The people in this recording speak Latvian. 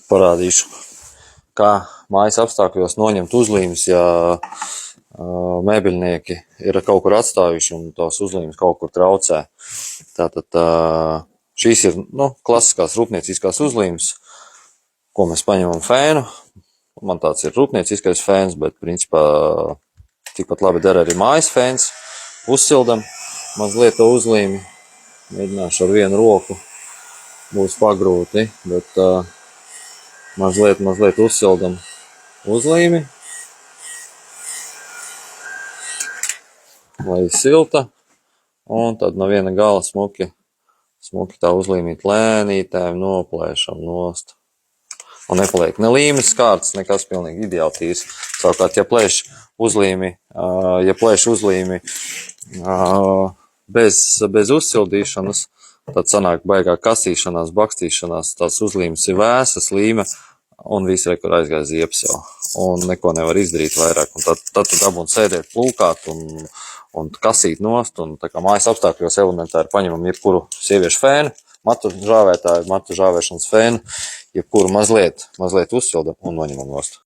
parādīšu, kā mājas apstākļos noņemt uzlīmes, ja mēbeļnieki ir kaut kur atstājuši un tos uzlīmes kaut kur traucē. Tātad šīs ir klasiskās rūpnieciskās uzlīmes, ko mēs paņemam fēnu. Man tāds ir rūpnieciskais fēns, bet principā tikpat labi der arī mājas fēns. Uzsildam mazliet to uzlīmi. Mēģināšu ar vienu roku. Būs pagrūti, bet mazliet uzsildam uzlīmi, lai silta, un tad no viena gala smuki tā uzlīmīt lēnītēm noplēšam nost. Un nepaliek ne līmes skārts, nekas pilnīgi ideāli tīrs. Savukārt, ja plēš uzlīmi bez uzsildīšanas, tad sanāk baigā kasīšanās, bakstīšanās, tās uzlīmes ir vēsas, līme, un viss rekur aizgāja ziepes jau. Un neko nevar izdarīt vairāk. Un tad tu dabūn sēdēt plūkāt un kasīt nost. Un tā kā mājas apstākļos elementāri paņemam jebkuru sieviešu fēnu, matu žāvētāju, matu žāvēšanas fēnu, jebkuru mazliet uzsildam un noņemam nost.